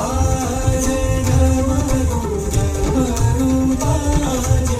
बाजे डमरू डमरू बाजे।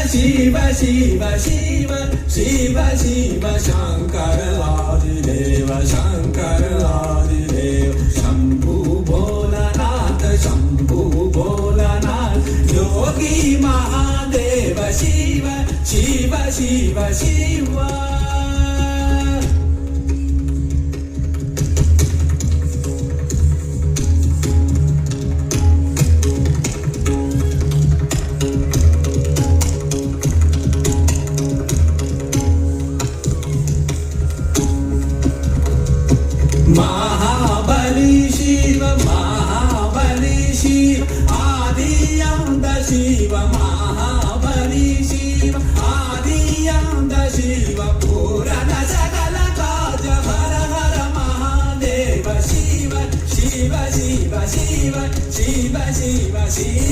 शिव शिव शिव शिव शिव शंकर आदिदेव शंकर आदिदेव शंभु भोलानाथ शंभु भोलानाथ योगी महादेव शिव शिव शिव शिव। महाबली शिव आदि अंत शिव महाबली शिव आदि अंत शिव पूर्ण सकल काज हर हर महादेव शिव शिव शिव शिव शिव शिव शिव।